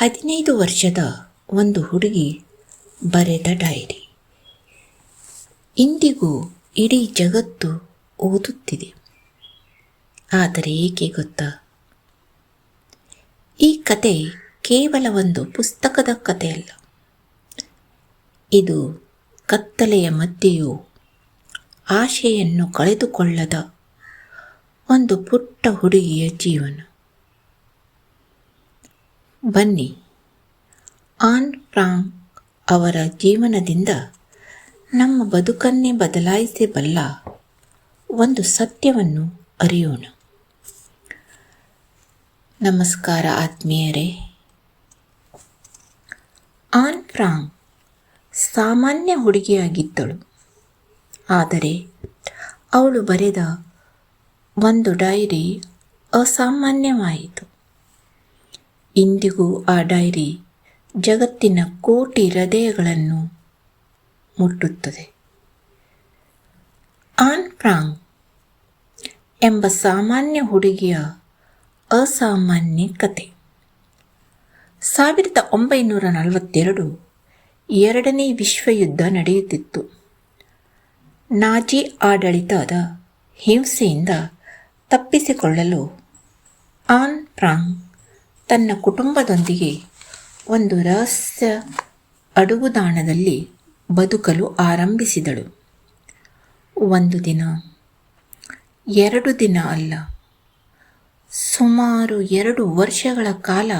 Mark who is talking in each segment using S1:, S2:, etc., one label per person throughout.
S1: 15 ವರ್ಷದ ಒಂದು ಹುಡುಗಿ ಬರೆದ ಡೈರಿ ಇಂದಿಗೂ ಇಡೀ ಜಗತ್ತು ಓದುತ್ತಿದೆ. ಆದರೆ ಏಕೆ ಗೊತ್ತಾ? ಈ ಕತೆ ಕೇವಲ ಒಂದು ಪುಸ್ತಕದ ಕಥೆಯಲ್ಲ. ಇದು ಕತ್ತಲೆಯ ಮಧ್ಯೆಯೂ ಆಶೆಯನ್ನು ಕಳೆದುಕೊಳ್ಳದ ಒಂದು ಪುಟ್ಟ ಹುಡುಗಿಯ ಜೀವನ. ಬನ್ನಿ, ಆನ್ ಫ್ರಾಂಕ್ ಅವರ ಜೀವನದಿಂದ ನಮ್ಮ ಬದುಕನ್ನೇ ಬದಲಾಯಿಸಬಲ್ಲ ಒಂದು ಸತ್ಯವನ್ನು ಅರಿಯೋಣ. ನಮಸ್ಕಾರ ಆತ್ಮೀಯರೇ. ಆನ್ ಫ್ರಾಂಕ್ ಸಾಮಾನ್ಯ ಹುಡುಗಿಯಾಗಿದ್ದಳು. ಆದರೆ ಅವಳು ಬರೆದ ಒಂದು ಡೈರಿ ಅಸಾಮಾನ್ಯವಾಯಿತು. ಇಂದಿಗೂ ಆ ಡೈರಿ ಜಗತ್ತಿನ ಕೋಟಿ ಹೃದಯಗಳನ್ನು ಮುಟ್ಟುತ್ತದೆ. ಆನ್ ಫ್ರಾಂಕ್ ಎಂಬ ಸಾಮಾನ್ಯ ಹುಡುಗಿಯ ಅಸಾಮಾನ್ಯ ಕತೆ. 1942 ಎರಡನೇ ವಿಶ್ವಯುದ್ಧ ನಡೆಯುತ್ತಿತ್ತು. ನಾಜಿ ಆಡಳಿತದ ಹಿಂಸೆಯಿಂದ ತಪ್ಪಿಸಿಕೊಳ್ಳಲು ಆನ್ ಫ್ರಾಂಕ್ ತನ್ನ ಕುಟುಂಬದೊಂದಿಗೆ ಒಂದು ರಹಸ್ಯ ಅಡಗುದಾಣದಲ್ಲಿ ಬದುಕಲು ಆರಂಭಿಸಿದಳು. ಒಂದು ದಿನ, 2 ದಿನ ಅಲ್ಲ, ಸುಮಾರು 2 ವರ್ಷಗಳ ಕಾಲ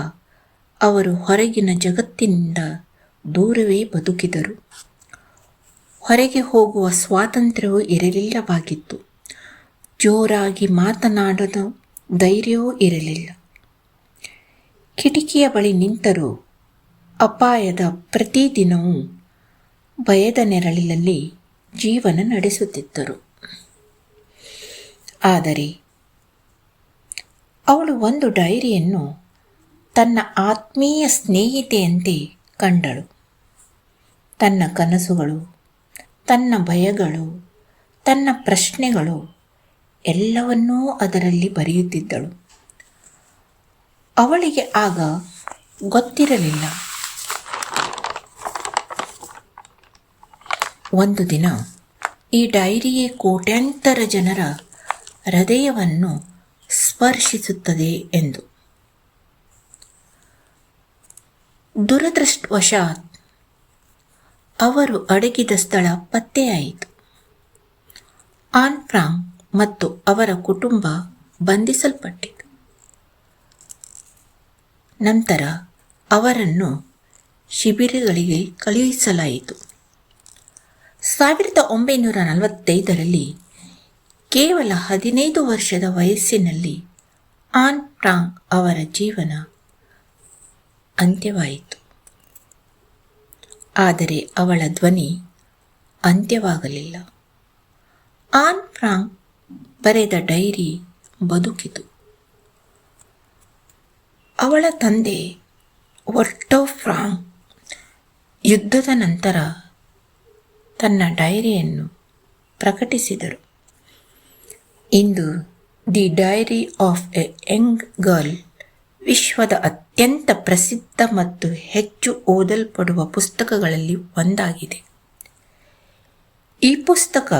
S1: ಅವರು ಹೊರಗಿನ ಜಗತ್ತಿನಿಂದ ದೂರವೇ ಬದುಕಿದರು. ಹೊರಗೆ ಹೋಗುವ ಸ್ವಾತಂತ್ರ್ಯವೂ ಇರಲಿಲ್ಲವಾಗಿತ್ತು. ಜೋರಾಗಿ ಮಾತನಾಡದ ಧೈರ್ಯವೂ ಇರಲಿಲ್ಲ. ಕಿಟಕಿಯ ಬಳಿ ನಿಂತರೂ ಅಪಾಯದ ಪ್ರತಿದಿನವೂ ಭಯದ ನೆರಳಿನಲ್ಲಿ ಜೀವನ ನಡೆಸುತ್ತಿದ್ದರು. ಆದರೆ ಅವಳು ಒಂದು ಡೈರಿಯನ್ನು ತನ್ನ ಆತ್ಮೀಯ ಸ್ನೇಹಿತೆಯಂತೆ ಕಂಡಳು. ತನ್ನ ಕನಸುಗಳು, ತನ್ನ ಭಯಗಳು, ತನ್ನ ಪ್ರಶ್ನೆಗಳು ಎಲ್ಲವನ್ನೂ ಅದರಲ್ಲಿ ಬರೆಯುತ್ತಿದ್ದಳು. ಅವಳಿಗೆ ಆಗ ಗೊತ್ತಿರಲಿಲ್ಲ. ಒಂದು ದಿನ ಈ ಡೈರಿಯೇ ಕೋಟ್ಯಾಂತರ ಜನರ ಹೃದಯವನ್ನು ಸ್ಪರ್ಶಿಸುತ್ತದೆ ಎಂದು. ದುರದೃಷ್ಟವಶಾತ್ ಅವರು ಅಡಗಿದ ಸ್ಥಳ ಪತ್ತೆಯಾಯಿತು. ಆನ್ ಫ್ರಾಂಕ್ ಮತ್ತು ಅವರ ಕುಟುಂಬ ಬಂಧಿಸಲ್ಪಟ್ಟಿತು. ನಂತರ ಅವರನ್ನು ಶಿಬಿರಗಳಿಗೆ ಕಳುಹಿಸಲಾಯಿತು. 1945ರಲ್ಲಿ ಕೇವಲ 15 ವರ್ಷದ ವಯಸ್ಸಿನಲ್ಲಿ ಆನ್ ಫ್ರಾಂಕ್ ಅವರ ಜೀವನ ಅಂತ್ಯವಾಯಿತು. ಆದರೆ ಅವಳ ಧ್ವನಿ ಅಂತ್ಯವಾಗಲಿಲ್ಲ. ಆನ್ ಫ್ರಾಂಕ್ ಬರೆದ ಡೈರಿ ಬದುಕಿತು. ಅವಳ ತಂದೆ ಒಟ್ಟೋ ಫ್ರಾಂಕ್ ಯುದ್ಧದ ನಂತರ ತನ್ನ ಡೈರಿಯನ್ನು ಪ್ರಕಟಿಸಿದರು. ಇಂದು the diary of a young girl ವಿಶ್ವದ ಅತ್ಯಂತ ಪ್ರಸಿದ್ಧ ಮತ್ತು ಹೆಚ್ಚು ಓದಲ್ಪಡುವ ಪುಸ್ತಕಗಳಲ್ಲಿ ಒಂದಾಗಿದೆ. ಈ ಪುಸ್ತಕ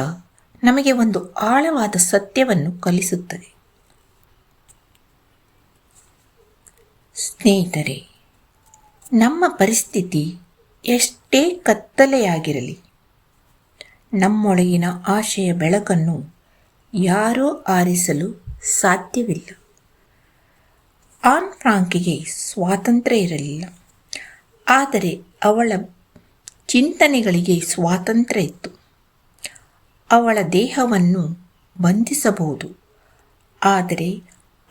S1: ನಮಗೆ ಒಂದು ಆಳವಾದ ಸತ್ಯವನ್ನು ಕಲಿಸುತ್ತದೆ. ಸ್ನೇಹಿತರೆ, ನಮ್ಮ ಪರಿಸ್ಥಿತಿ ಎಷ್ಟೇ ಕತ್ತಲೆಯಾಗಿರಲಿ, ನಮ್ಮೊಳಗಿನ ಆಶೆಯ ಬೆಳಕನ್ನು ಯಾರೂ ಆರಿಸಲು ಸಾಧ್ಯವಿಲ್ಲ. ಆನ್ ಫ್ರಾಂಕಿಗೆ ಸ್ವಾತಂತ್ರ್ಯ ಇರಲಿಲ್ಲ, ಆದರೆ ಅವಳ ಚಿಂತನೆಗಳಿಗೆ ಸ್ವಾತಂತ್ರ್ಯ ಇತ್ತು. ಅವಳ ದೇಹವನ್ನು ಬಂಧಿಸಬಹುದು, ಆದರೆ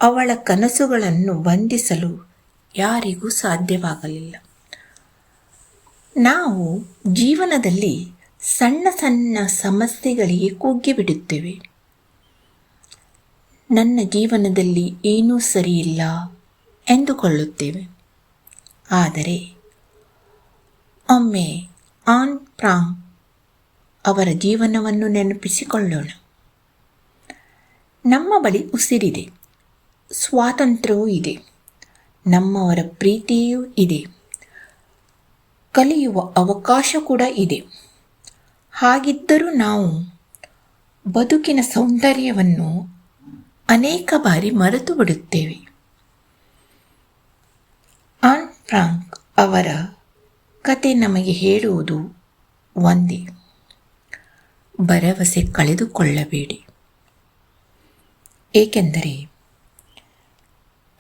S1: ಅವಳ ಕನಸುಗಳನ್ನು ಬಂಧಿಸಲು ಯಾರಿಗೂ ಸಾಧ್ಯವಾಗಲಿಲ್ಲ. ನಾವು ಜೀವನದಲ್ಲಿ ಸಣ್ಣ ಸಣ್ಣ ಸಮಸ್ಯೆಗಳಿಗೆ ಕುಗ್ಗಿಬಿಡುತ್ತೇವೆ. ನನ್ನ ಜೀವನದಲ್ಲಿ ಏನೂ ಸರಿಯಿಲ್ಲ ಎಂದುಕೊಳ್ಳುತ್ತೇವೆ. ಆದರೆ ಒಮ್ಮೆ ಆನ್ ಫ್ರಾಂಕ್ ಅವರ ಜೀವನವನ್ನು ನೆನಪಿಸಿಕೊಳ್ಳೋಣ. ನಮ್ಮ ಬಳಿ ಉಸಿರಿದೆ, ಸ್ವಾತಂತ್ರ್ಯವೂ ಇದೆ, ನಮ್ಮವರ ಪ್ರೀತಿಯೂ ಇದೆ, ಕಲಿಯುವ ಅವಕಾಶ ಕೂಡ ಇದೆ. ಹಾಗಿದ್ದರೂ ನಾವು ಬದುಕಿನ ಸೌಂದರ್ಯವನ್ನು ಅನೇಕ ಬಾರಿ ಮರೆತು ಬಿಡುತ್ತೇವೆ. ಆನ್ ಫ್ರಾಂಕ್ ಅವರ ಕತೆ ನಮಗೆ ಹೇಳುವುದು ಒಂದೇ: ಭರವಸೆ ಕಳೆದುಕೊಳ್ಳಬೇಡಿ. ಏಕೆಂದರೆ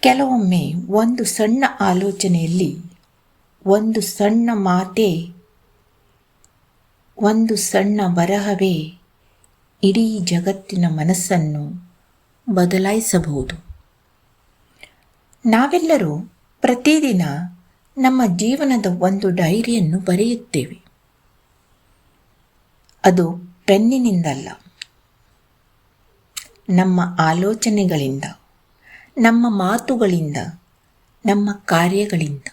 S1: ಕೆಲವೊಮ್ಮೆ ಒಂದು ಸಣ್ಣ ಆಲೋಚನೆಯಲ್ಲಿ, ಒಂದು ಸಣ್ಣ ಮಾತೇ, ಒಂದು ಸಣ್ಣ ಬರಹವೇ ಇಡೀ ಜಗತ್ತಿನ ಮನಸ್ಸನ್ನು ಬದಲಾಯಿಸಬಹುದು. ನಾವೆಲ್ಲರೂ ಪ್ರತಿದಿನ ನಮ್ಮ ಜೀವನದ ಒಂದು ಡೈರಿಯನ್ನು ಬರೆಯುತ್ತೇವೆ. ಅದು ಪೆನ್ನಿನಿಂದಲ್ಲ, ನಮ್ಮ ಆಲೋಚನೆಗಳಿಂದ, ನಮ್ಮ ಮಾತುಗಳಿಂದ, ನಮ್ಮ ಕಾರ್ಯಗಳಿಂದ.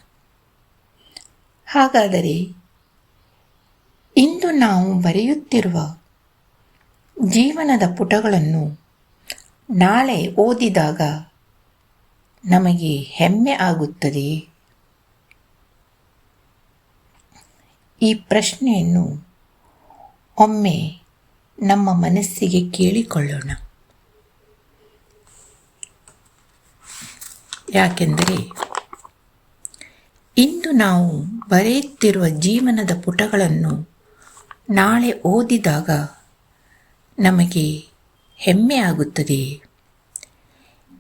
S1: ಹಾಗಾದರೆ ಇಂದು ನಾವು ಬರೆಯುತ್ತಿರುವ ಜೀವನದ ಪುಟಗಳನ್ನು ನಾಳೆ ಓದಿದಾಗ ನಮಗೆ ಹೆಮ್ಮೆ ಆಗುತ್ತದೆಯೇ? ಈ ಪ್ರಶ್ನೆಯನ್ನು ಒಮ್ಮೆ ನಮ್ಮ ಮನಸ್ಸಿಗೆ ಕೇಳಿಕೊಳ್ಳೋಣ. ಯಾಕೆಂದರೆ ಇಂದು ನಾವು ಬರೆಯುತ್ತಿರುವ ಜೀವನದ ಪುಟಗಳನ್ನು ನಾಳೆ ಓದಿದಾಗ ನಮಗೆ ಹೆಮ್ಮೆ ಆಗುತ್ತದೆಯೇ?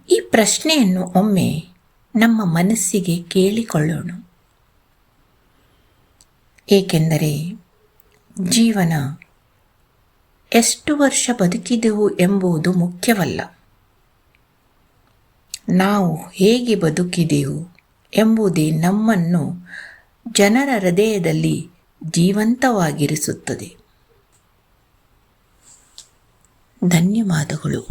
S1: ಈ ಪ್ರಶ್ನೆಯನ್ನು ಒಮ್ಮೆ ನಮ್ಮ ಮನಸ್ಸಿಗೆ ಕೇಳಿಕೊಳ್ಳೋಣ. ಏಕೆಂದರೆ ಜೀವನ ಎಷ್ಟು ವರ್ಷ ಬದುಕಿದೆವು ಎಂಬುದು ಮುಖ್ಯವಲ್ಲ, ನಾವು ಹೇಗೆ ಬದುಕಿದೆವು ಎಂಬುದೇ ನಮ್ಮನ್ನು ಜನರ ಹೃದಯದಲ್ಲಿ ಜೀವಂತವಾಗಿರಿಸುತ್ತದೆ. ಧನ್ಯವಾದಗಳು.